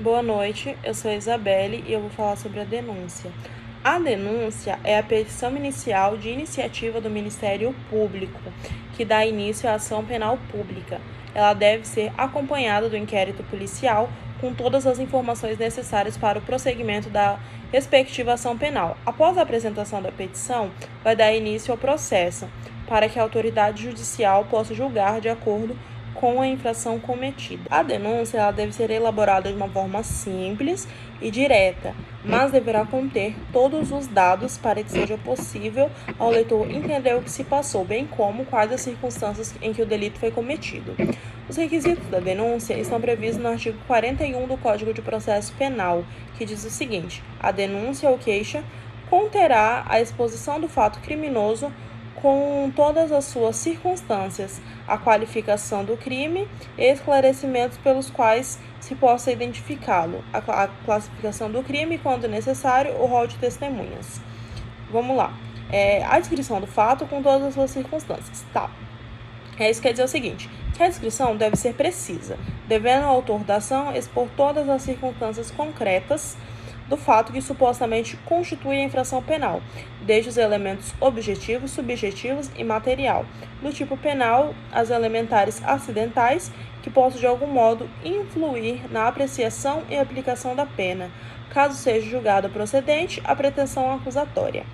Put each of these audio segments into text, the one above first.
Boa noite, eu sou a Isabelle e eu vou falar sobre a denúncia. A denúncia é a petição inicial de iniciativa do Ministério Público, que dá início à ação penal pública. Ela deve ser acompanhada do inquérito policial com todas as informações necessárias para o prosseguimento da respectiva ação penal. Após a apresentação da petição, vai dar início ao processo, para que a autoridade judicial possa julgar de acordo com a infração cometida. A denúncia ela deve ser elaborada de uma forma simples e direta, mas deverá conter todos os dados para que seja possível ao leitor entender o que se passou, bem como quais as circunstâncias em que o delito foi cometido. Os requisitos da denúncia estão previstos no artigo 41 do Código de Processo Penal, que diz o seguinte: a denúncia ou queixa conterá a exposição do fato criminoso com todas as suas circunstâncias, a qualificação do crime e esclarecimentos pelos quais se possa identificá-lo, a classificação do crime, quando necessário, o rol de testemunhas. Vamos lá. A descrição do fato com todas as suas circunstâncias. Tá. Isso quer dizer o seguinte, que a descrição deve ser precisa, devendo o autor da ação expor todas as circunstâncias concretas do fato que supostamente constitui a infração penal, desde os elementos objetivos, subjetivos e material, do tipo penal, as elementares acidentais, que possam de algum modo influir na apreciação e aplicação da pena, caso seja julgada procedente a pretensão acusatória.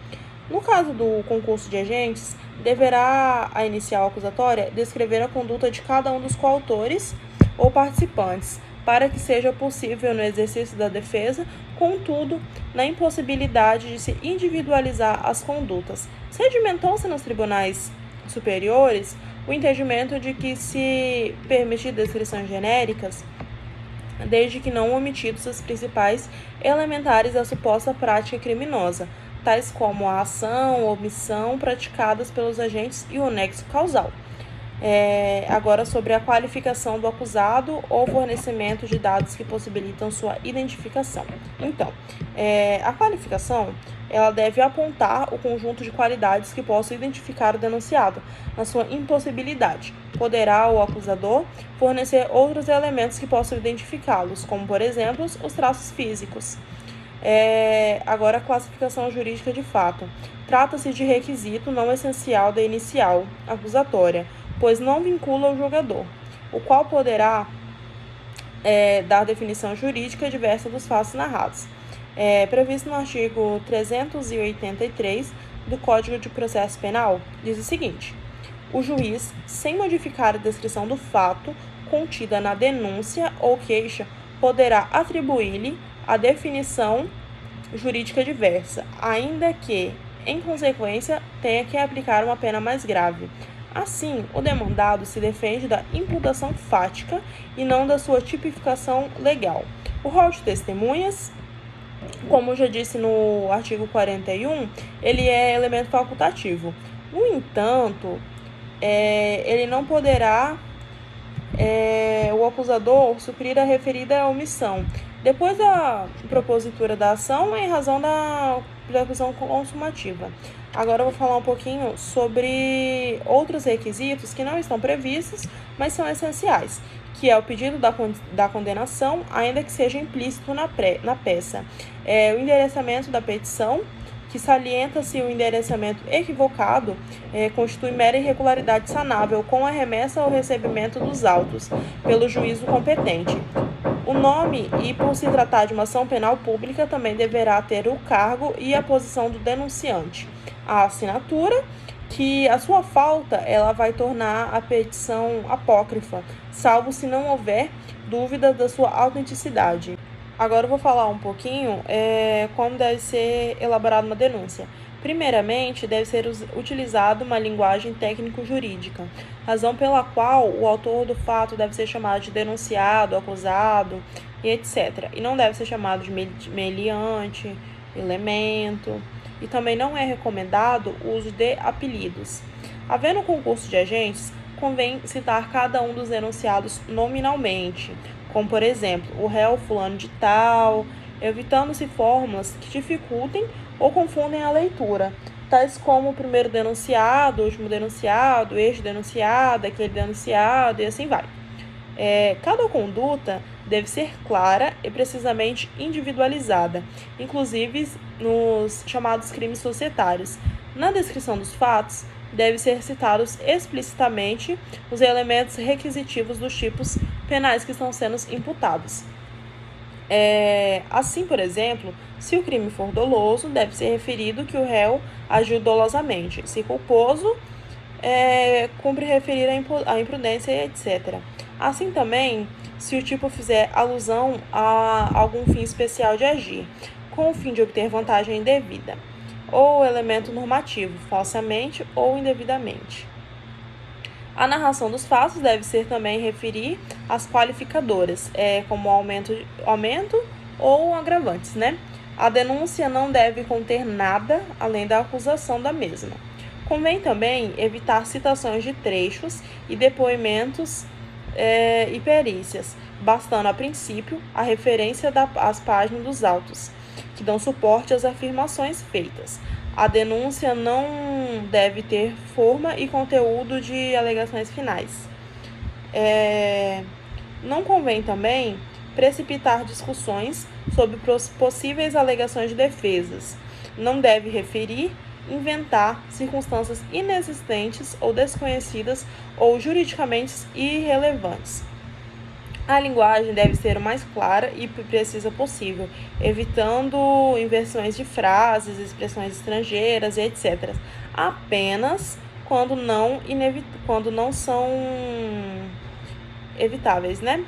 No caso do concurso de agentes, deverá a inicial acusatória descrever a conduta de cada um dos coautores ou participantes, para que seja possível no exercício da defesa, contudo, na impossibilidade de se individualizar as condutas. Sedimentou-se nos tribunais superiores o entendimento de que se permitir descrições genéricas, desde que não omitidos os principais elementares da suposta prática criminosa, tais como a ação ou omissão praticadas pelos agentes e o nexo causal. Agora sobre a qualificação do acusado ou fornecimento de dados que possibilitam sua identificação. Então, a qualificação ela deve apontar o conjunto de qualidades que possam identificar o denunciado na sua impossibilidade. Poderá o acusador fornecer outros elementos que possam identificá-los, como, por exemplo, os traços físicos. Agora, a classificação jurídica de fato. Trata-se de requisito não essencial da inicial acusatória, pois não vincula o julgador, o qual poderá dar definição jurídica diversa dos fatos narrados. Previsto no artigo 383 do Código de Processo Penal, diz o seguinte: o juiz, sem modificar a descrição do fato contida na denúncia ou queixa, poderá atribuir-lhe a definição jurídica diversa, ainda que, em consequência, tenha que aplicar uma pena mais grave. Assim, o demandado se defende da imputação fática e não da sua tipificação legal. O rol de testemunhas, como eu já disse no artigo 41, ele é elemento facultativo. No entanto, ele não poderá, o acusador, suprir a referida omissão, depois da propositura da ação em razão da execução consumativa. Agora eu vou falar um pouquinho sobre outros requisitos que não estão previstos, mas são essenciais, que é o pedido da condenação, ainda que seja implícito na peça. O endereçamento da petição, que salienta-se o endereçamento equivocado, constitui mera irregularidade sanável com a remessa ou recebimento dos autos pelo juízo competente. O nome e, por se tratar de uma ação penal pública, também deverá ter o cargo e a posição do denunciante. A assinatura, que a sua falta ela vai tornar a petição apócrifa, salvo se não houver dúvida da sua autenticidade. Agora eu vou falar um pouquinho como deve ser elaborada uma denúncia. Primeiramente, deve ser utilizada uma linguagem técnico-jurídica, razão pela qual o autor do fato deve ser chamado de denunciado, acusado e etc. E não deve ser chamado de meliante, elemento. E também não é recomendado o uso de apelidos. Havendo concurso de agentes, convém citar cada um dos denunciados nominalmente, como, por exemplo, o réu fulano de tal, evitando-se fórmulas que dificultem ou confundem a leitura, tais como o primeiro denunciado, o último denunciado, este denunciado, aquele denunciado e assim vai. Cada conduta deve ser clara e precisamente individualizada, inclusive nos chamados crimes societários. Na descrição dos fatos, devem ser citados explicitamente os elementos requisitivos dos tipos penais que estão sendo imputados. Assim, por exemplo, se o crime for doloso, deve ser referido que o réu agiu dolosamente. Se culposo, cumpre referir a imprudência, etc. Assim também, se o tipo fizer alusão a algum fim especial de agir, com o fim de obter vantagem indevida, ou elemento normativo, falsamente ou indevidamente. A narração dos fatos deve ser também referir as qualificadoras, como aumento ou agravantes, né? A denúncia não deve conter nada além da acusação da mesma. Convém também evitar citações de trechos e depoimentos e perícias, bastando a princípio a referência às páginas dos autos, que dão suporte às afirmações feitas. A denúncia não deve ter forma e conteúdo de alegações finais. Não convém também precipitar discussões sobre possíveis alegações de defesas. Não deve referir, inventar circunstâncias inexistentes ou desconhecidas ou juridicamente irrelevantes. A linguagem deve ser o mais clara e precisa possível, evitando inversões de frases, expressões estrangeiras, etc. Apenas quando não são evitáveis, né?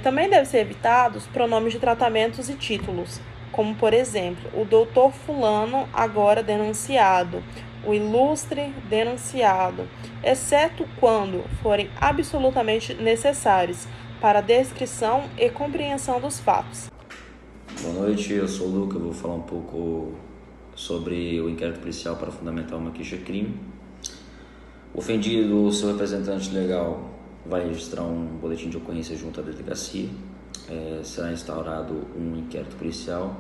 Também devem ser evitados pronomes de tratamentos e títulos, como, por exemplo, o doutor fulano agora denunciado, o ilustre denunciado, exceto quando forem absolutamente necessários para a descrição e compreensão dos fatos. Boa noite, eu sou o Luca, eu vou falar um pouco sobre o inquérito policial para fundamentar uma queixa-crime. O ofendido ou seu representante legal vai registrar um boletim de ocorrência junto à delegacia, será instaurado um inquérito policial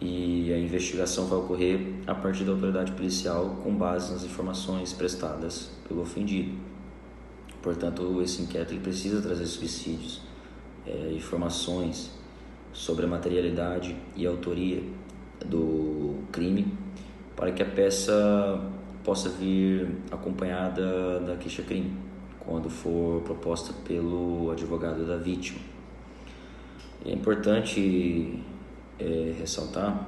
e a investigação vai ocorrer a partir da autoridade policial com base nas informações prestadas pelo ofendido. Portanto, esse inquérito ele precisa trazer subsídios, informações sobre a materialidade e a autoria do crime, para que a peça possa vir acompanhada da queixa-crime, quando for proposta pelo advogado da vítima. É importante ressaltar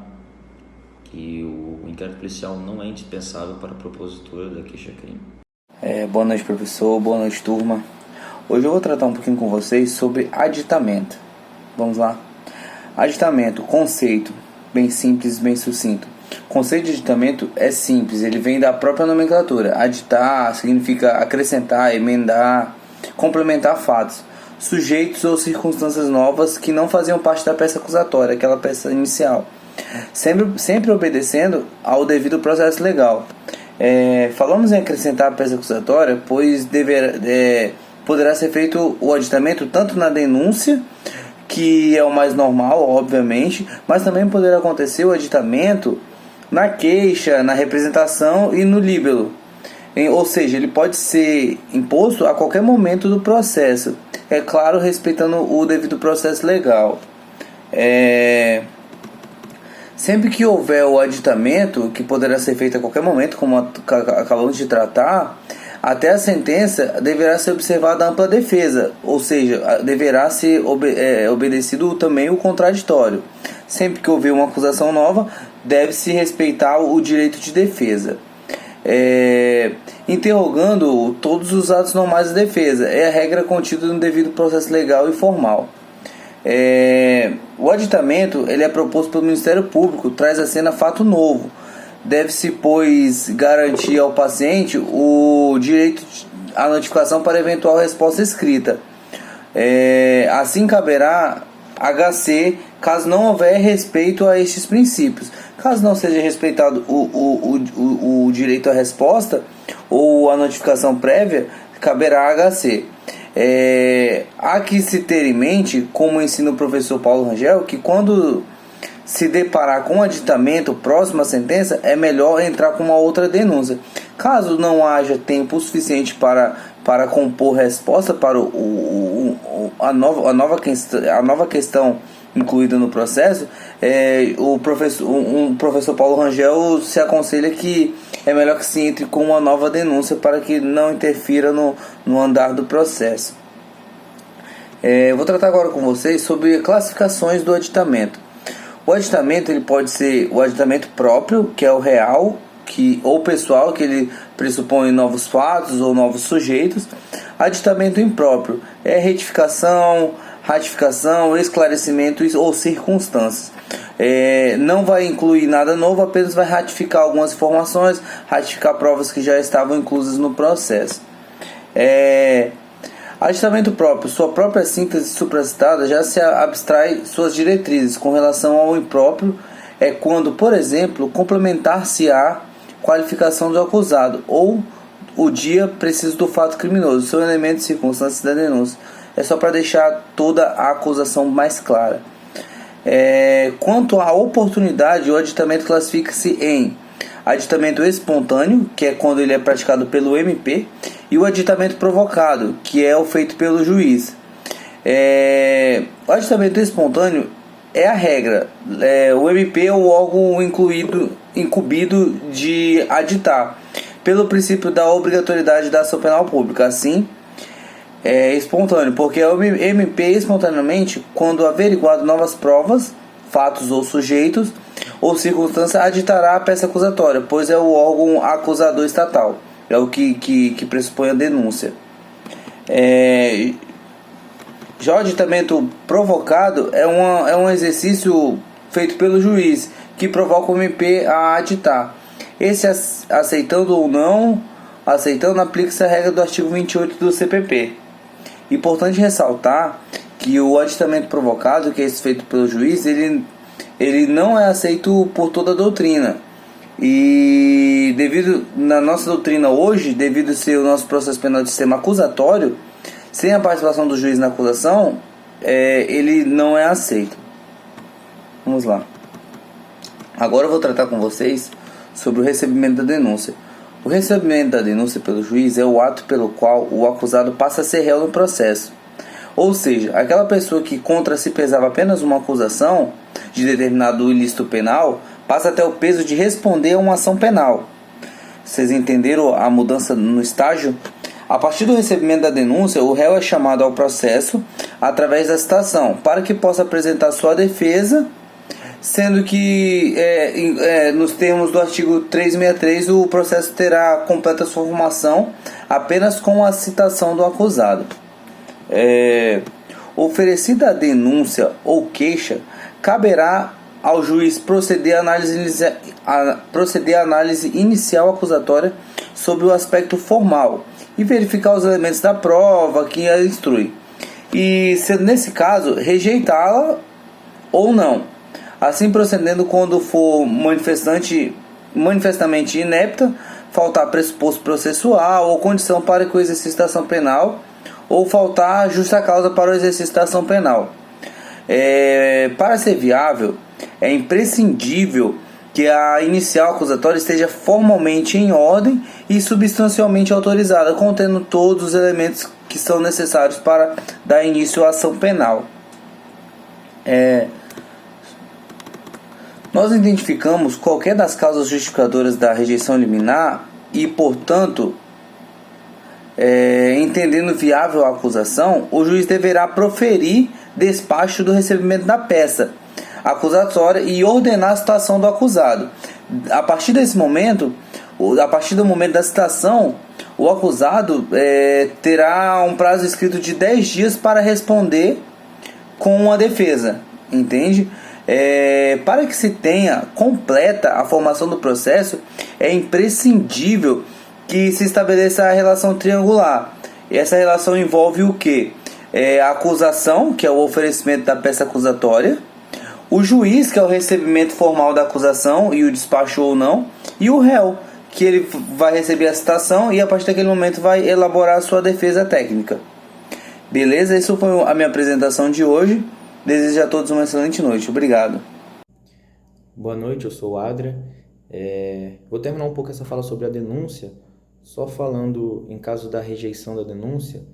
que o inquérito policial não é indispensável para a propositura da queixa-crime. Boa noite, professor. Boa noite, turma. Hoje eu vou tratar um pouquinho com vocês sobre aditamento. Vamos lá? Aditamento, conceito, bem simples, bem sucinto. O conceito de aditamento é simples, ele vem da própria nomenclatura. Aditar significa acrescentar, emendar, complementar fatos, sujeitos ou circunstâncias novas que não faziam parte da peça acusatória, aquela peça inicial, sempre obedecendo ao devido processo legal. Falamos em acrescentar a peça acusatória, pois poderá ser feito o aditamento tanto na denúncia, que é o mais normal, obviamente, mas também poderá acontecer o aditamento na queixa, na representação e no líbelo. Ou seja, ele pode ser imposto a qualquer momento do processo, é claro, respeitando o devido processo legal. Sempre que houver o aditamento, que poderá ser feito a qualquer momento, como acabamos de tratar, até a sentença deverá ser observada a ampla defesa, ou seja, deverá ser obedecido também o contraditório. Sempre que houver uma acusação nova, deve-se respeitar o direito de defesa. Interrogando todos os atos normais de defesa, é a regra contida no devido processo legal e formal. O aditamento ele é proposto pelo Ministério Público, traz à cena fato novo. Deve-se, pois, garantir ao paciente o direito à notificação para eventual resposta escrita. Assim caberá HC caso não houver respeito a estes princípios. Caso não seja respeitado o direito à resposta ou a notificação prévia, caberá HC. Há que se ter em mente, como ensina o professor Paulo Rangel, que quando se deparar com um aditamento próximo à sentença, é melhor entrar com uma outra denúncia. Caso não haja tempo suficiente para para compor resposta para a nova questão incluída no processo, o professor Paulo Rangel se aconselha que é melhor que se entre com uma nova denúncia para que não interfira no andar do processo. Vou tratar agora com vocês sobre classificações do aditamento. O aditamento ele pode ser o aditamento próprio, que é o real, ou pessoal, que ele pressupõe novos fatos ou novos sujeitos. Aditamento impróprio é retificação, ratificação, esclarecimento ou circunstâncias. Não vai incluir nada novo, apenas vai ratificar algumas informações, ratificar provas que já estavam inclusas no processo. Aditamento próprio, sua própria síntese supracitada já se abstrai suas diretrizes. Com relação ao impróprio, é quando, por exemplo, complementar-se-á qualificação do acusado ou o dia preciso do fato criminoso, são elementos e circunstâncias da denúncia. É só para deixar toda a acusação mais clara. Quanto à oportunidade, o aditamento classifica-se em aditamento espontâneo, que é quando ele é praticado pelo MP, e o aditamento provocado, que é o feito pelo juiz. O aditamento espontâneo é a regra. O MP é o órgão incumbido de aditar, pelo princípio da obrigatoriedade da ação penal pública. Assim, é espontâneo, porque o MP espontaneamente, quando averiguado novas provas, fatos ou sujeitos ou circunstâncias, aditará a peça acusatória, pois é o órgão acusador estatal, é o que pressupõe a denúncia. Já o aditamento provocado é um exercício feito pelo juiz, que provoca o MP a aditar. Esse, aceitando ou não aceitando, aplica-se a regra do artigo 28 do CPP. Importante ressaltar que o aditamento provocado, que é esse feito pelo juiz, ele não é aceito por toda a doutrina. E na nossa doutrina hoje, devido a ser o nosso processo penal de sistema acusatório, sem a participação do juiz na acusação, ele não é aceito. Vamos lá. Agora eu vou tratar com vocês sobre o recebimento da denúncia. O recebimento da denúncia pelo juiz é o ato pelo qual o acusado passa a ser réu no processo. Ou seja, aquela pessoa que contra si pesava apenas uma acusação de determinado ilícito penal, passa a ter o peso de responder a uma ação penal. Vocês entenderam a mudança no estágio? A partir do recebimento da denúncia, o réu é chamado ao processo através da citação, para que possa apresentar sua defesa, sendo que, nos termos do artigo 363, o processo terá completa sua formação apenas com a citação do acusado. Oferecida a denúncia ou queixa, caberá ao juiz proceder à análise inicial acusatória sobre o aspecto formal e verificar os elementos da prova que a instrui, e, sendo nesse caso, rejeitá-la ou não. Assim procedendo quando for manifestamente inepta, faltar pressuposto processual ou condição para que o exercício da ação penal, ou faltar justa causa para o exercício da ação penal. Para ser viável, é imprescindível que a inicial acusatória esteja formalmente em ordem e substancialmente autorizada, contendo todos os elementos que são necessários para dar início à ação penal. Nós identificamos qualquer das causas justificadoras da rejeição liminar e, portanto, entendendo viável a acusação, o juiz deverá proferir despacho do recebimento da peça acusatória e ordenar a citação do acusado. A partir desse momento, a partir do momento da citação, o acusado terá um prazo escrito de 10 dias para responder com a defesa, entende? Para que se tenha completa a formação do processo, é imprescindível que se estabeleça a relação triangular. E essa relação envolve o quê? A acusação, que é o oferecimento da peça acusatória, o juiz, que é o recebimento formal da acusação e o despacho ou não, e o réu, que ele vai receber a citação e a partir daquele momento vai elaborar a sua defesa técnica. Beleza? Essa foi a minha apresentação de hoje. Desejo a todos uma excelente noite. Obrigado. Boa noite, eu sou o Adria. Vou terminar um pouco essa fala sobre a denúncia, Só falando em caso da rejeição da denúncia,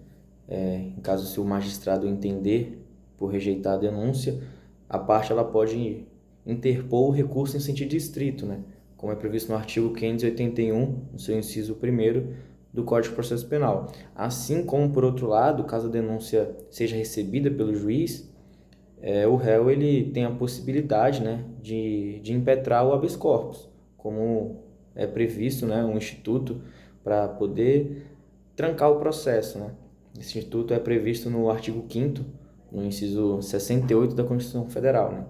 em caso se o magistrado entender por rejeitar a denúncia, a parte ela pode interpor o recurso em sentido estrito, né? Como é previsto no artigo 581, no seu inciso 1º do Código de Processo Penal. Assim como, por outro lado, caso a denúncia seja recebida pelo juiz, o réu ele tem a possibilidade, né, de impetrar o habeas corpus, como é previsto, né, um instituto para poder trancar o processo, né? Esse instituto é previsto no artigo 5º, no inciso 68 da Constituição Federal, né?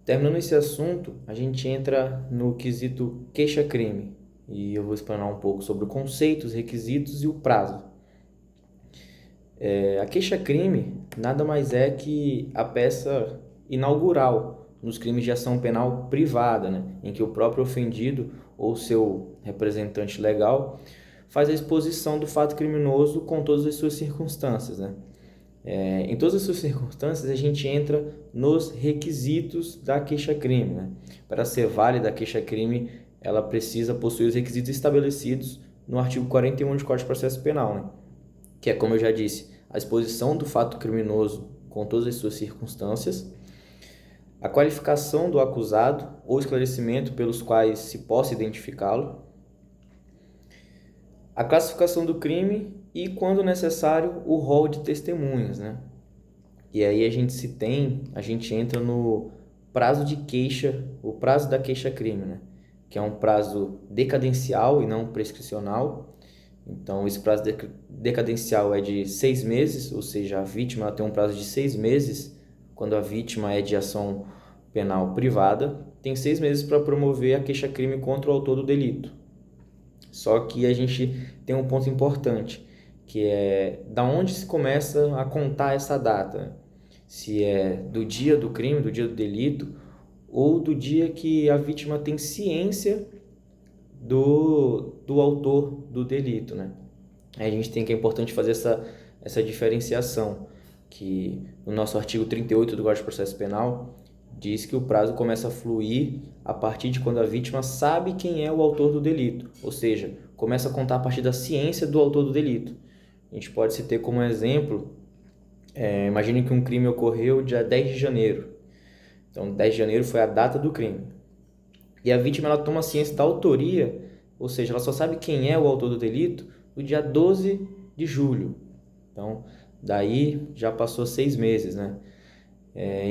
Terminando esse assunto, a gente entra no quesito queixa-crime, e eu vou explanar um pouco sobre o conceito, os requisitos e o prazo. A queixa-crime nada mais é que a peça inaugural nos crimes de ação penal privada, né, em que o próprio ofendido ou seu representante legal faz a exposição do fato criminoso com todas as suas circunstâncias, né? Em todas as suas circunstâncias, a gente entra nos requisitos da queixa-crime, né? Para ser válida a queixa-crime, ela precisa possuir os requisitos estabelecidos no artigo 41 do Código de Processo Penal, né? Que é, como eu já disse, a exposição do fato criminoso com todas as suas circunstâncias, a qualificação do acusado ou esclarecimento pelos quais se possa identificá-lo, a classificação do crime e, quando necessário, o rol de testemunhas, né? E aí a gente entra no prazo de queixa, o prazo da queixa-crime, né? Que é um prazo decadencial e não prescricional. Então, esse prazo decadencial é de 6 meses, ou seja, a vítima ela tem um prazo de 6 meses, quando a vítima é de ação penal privada, tem 6 meses para promover a queixa-crime contra o autor do delito. Só que a gente tem um ponto importante, que é da onde se começa a contar essa data. Se é do dia do crime, do dia do delito, ou do dia que a vítima tem ciência do autor do delito, né? Aí a gente tem que é importante fazer essa diferenciação, que no nosso artigo 38 do Código de Processo Penal diz que o prazo começa a fluir a partir de quando a vítima sabe quem é o autor do delito, ou seja, começa a contar a partir da ciência do autor do delito. A gente pode se ter como exemplo, imagine que um crime ocorreu dia 10 de janeiro. Então, 10 de janeiro foi a data do crime. E a vítima ela toma ciência da autoria, ou seja, ela só sabe quem é o autor do delito no dia 12 de julho. Então, daí já passou 6 meses, né?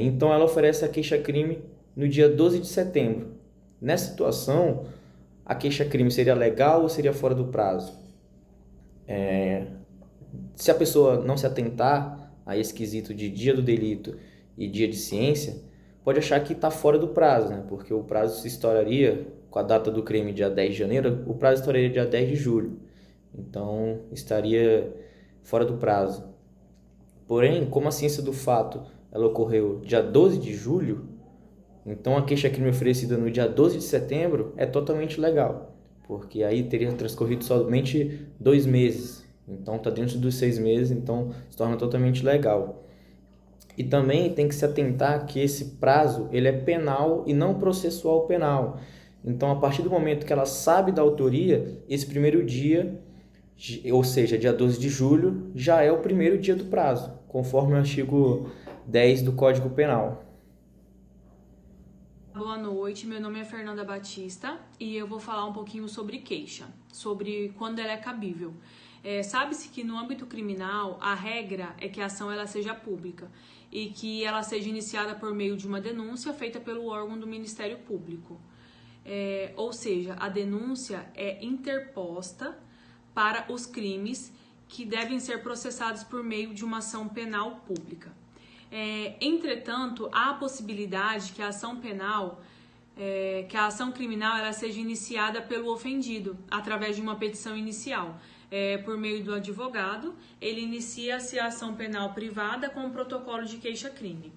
Então, ela oferece a queixa-crime no dia 12 de setembro. Nessa situação, a queixa-crime seria legal ou seria fora do prazo? Se a pessoa não se atentar a esse quesito de dia do delito e dia de ciência, pode achar que está fora do prazo, né? Porque o prazo se estouraria com a data do crime dia 10 de janeiro, o prazo estouraria dia 10 de julho. Então, estaria fora do prazo. Porém, como a ciência do fato ela ocorreu dia 12 de julho, então a queixa-crime oferecida no dia 12 de setembro é totalmente legal, porque aí teria transcorrido somente 2 meses. Então, está dentro dos 6 meses, então se torna totalmente legal. E também tem que se atentar que esse prazo ele é penal e não processual penal. Então, a partir do momento que ela sabe da autoria, esse primeiro dia, ou seja, dia 12 de julho, já é o primeiro dia do prazo, conforme o artigo 10 do Código Penal. Boa noite, meu nome é Fernanda Batista e eu vou falar um pouquinho sobre queixa, sobre quando ela é cabível. Sabe-se que no âmbito criminal a regra é que a ação ela seja pública e que ela seja iniciada por meio de uma denúncia feita pelo órgão do Ministério Público. Ou seja, a denúncia é interposta para os crimes que devem ser processados por meio de uma ação penal pública. Entretanto, há a possibilidade que a ação penal, que a ação criminal ela seja iniciada pelo ofendido, através de uma petição inicial. Por meio do advogado, ele inicia-se a ação penal privada com o protocolo de queixa-crime.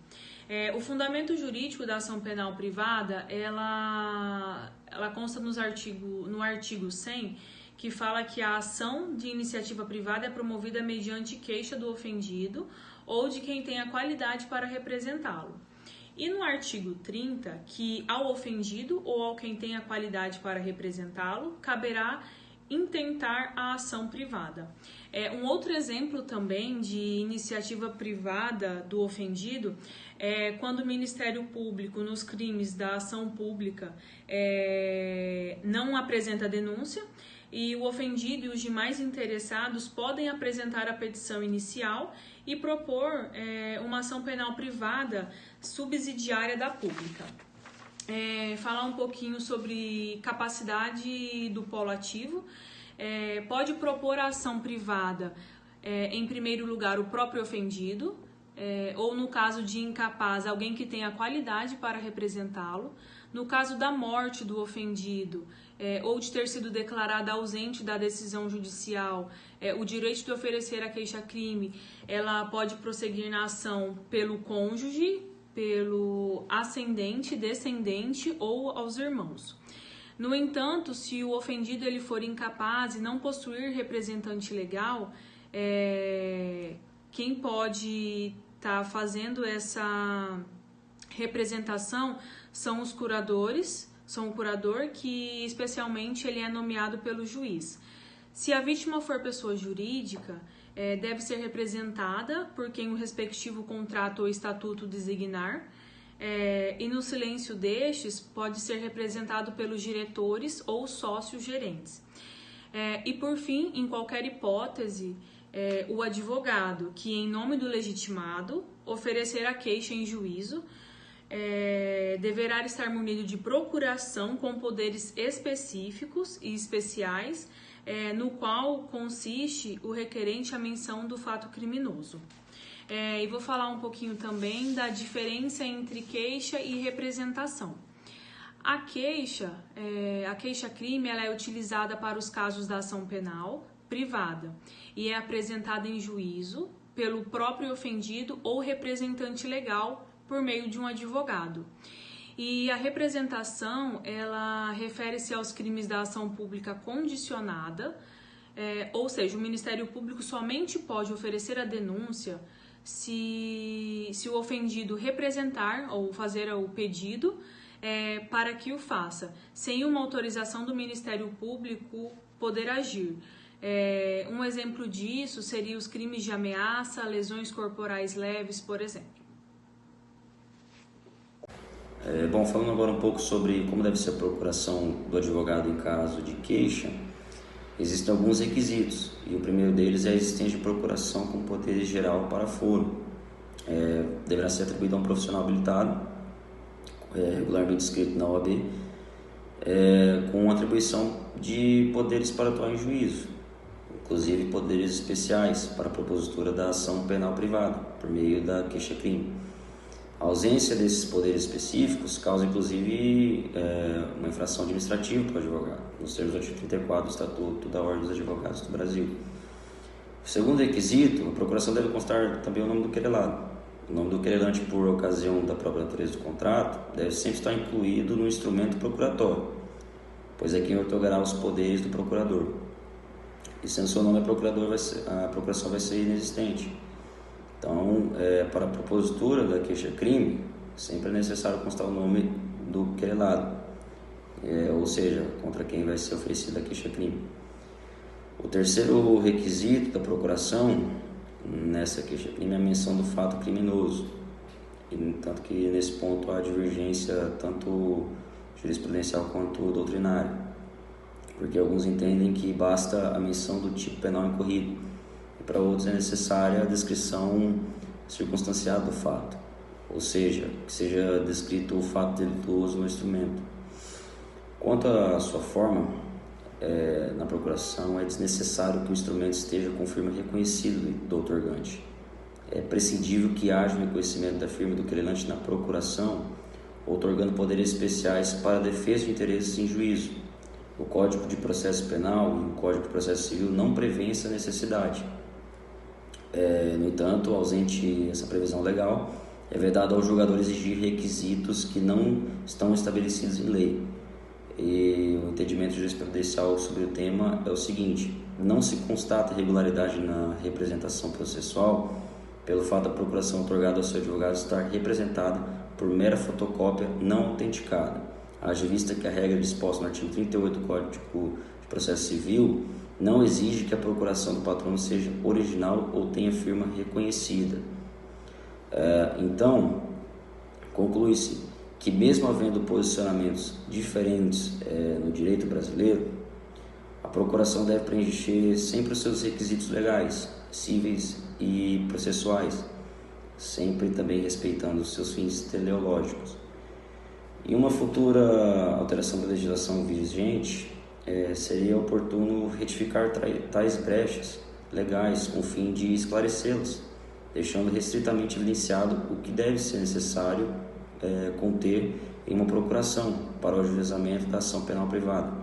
O fundamento jurídico da ação penal privada, ela consta no artigo 100, que fala que a ação de iniciativa privada é promovida mediante queixa do ofendido ou de quem tenha qualidade para representá-lo. E no artigo 30, que ao ofendido ou ao quem tenha qualidade para representá-lo, caberá intentar a ação privada. Um outro exemplo também de iniciativa privada do ofendido é quando o Ministério Público, nos crimes da ação pública, não apresenta denúncia, e o ofendido e os demais interessados podem apresentar a petição inicial e propor uma ação penal privada subsidiária da pública. Falar um pouquinho sobre capacidade do polo ativo. Pode propor a ação privada, em primeiro lugar, o próprio ofendido, ou no caso de incapaz, alguém que tenha qualidade para representá-lo. No caso da morte do ofendido, ou de ter sido declarada ausente da decisão judicial, o direito de oferecer a queixa-crime, ela pode prosseguir na ação pelo cônjuge, pelo ascendente, descendente ou aos irmãos. No entanto, se o ofendido ele for incapaz e não possuir representante legal, quem pode estar fazendo essa representação são os curadores, são o curador que especialmente ele é nomeado pelo juiz. Se a vítima for pessoa jurídica, deve ser representada por quem o respectivo contrato ou estatuto designar, e no silêncio destes pode ser representado pelos diretores ou sócios gerentes. E por fim, em qualquer hipótese, o advogado que, em nome do legitimado, oferecer a queixa em juízo, deverá estar munido de procuração com poderes específicos e especiais, no qual consiste o requerente à menção do fato criminoso. E vou falar um pouquinho também da diferença entre queixa e representação. A queixa-crime, ela é utilizada para os casos da ação penal privada e é apresentada em juízo pelo próprio ofendido ou representante legal por meio de um advogado. E a representação, ela refere-se aos crimes da ação pública condicionada, ou seja, o Ministério Público somente pode oferecer a denúncia se o ofendido representar ou fazer o pedido para que o faça, sem uma autorização do Ministério Público poder agir. Um exemplo disso seria os crimes de ameaça, lesões corporais leves, por exemplo. Falando agora um pouco sobre como deve ser a procuração do advogado em caso de queixa, existem alguns requisitos, e o primeiro deles é a existência de procuração com poder geral para foro. Deverá ser atribuído a um profissional habilitado, regularmente inscrito na OAB, com atribuição de poderes para atuar em juízo, inclusive poderes especiais para a propositura da ação penal privada, por meio da queixa-crime. A ausência desses poderes específicos causa, inclusive, uma infração administrativa para o advogado, nos termos do artigo 34 do Estatuto da Ordem dos Advogados do Brasil. O segundo requisito, a procuração deve constar também o nome do querelado. O nome do querelante, por ocasião da própria natureza do contrato, deve sempre estar incluído no instrumento procuratório, pois é quem outorgará os poderes do procurador. E sendo seu nome a procuração vai ser inexistente. Então, para a propositura da queixa-crime, sempre é necessário constar o nome do querelado, ou seja, contra quem vai ser oferecida a queixa-crime. O terceiro requisito da procuração nessa queixa-crime é a menção do fato criminoso, tanto que nesse ponto há divergência tanto jurisprudencial quanto doutrinária, porque alguns entendem que basta a menção do tipo penal incorrido, e para outros é necessária a descrição circunstanciada do fato, ou seja, que seja descrito o fato delituoso no instrumento. Quanto à sua forma, na procuração é desnecessário que o instrumento esteja com firma reconhecida do outorgante. É prescindível que haja um reconhecimento da firma do querelante na procuração, outorgando poderes especiais para a defesa de interesses em juízo. O Código de Processo Penal e o Código de Processo Civil não prevêem essa necessidade. No entanto, ausente essa previsão legal, é vedado ao julgador exigir requisitos que não estão estabelecidos em lei. E o entendimento jurisprudencial sobre o tema é o seguinte: não se constata irregularidade na representação processual pelo fato da procuração outorgada ao seu advogado estar representada por mera fotocópia não autenticada, haja vista que a regra disposta no artigo 38 do Código de processo civil não exige que a procuração do patrono seja original ou tenha firma reconhecida. Então, conclui-se que mesmo havendo posicionamentos diferentes no direito brasileiro, a procuração deve preencher sempre os seus requisitos legais, cíveis e processuais, sempre também respeitando os seus fins teleológicos. Em uma futura alteração da legislação vigente, seria oportuno retificar tais brechas legais com o fim de esclarecê-las, deixando restritamente evidenciado o que deve ser necessário conter em uma procuração para o ajuizamento da ação penal privada.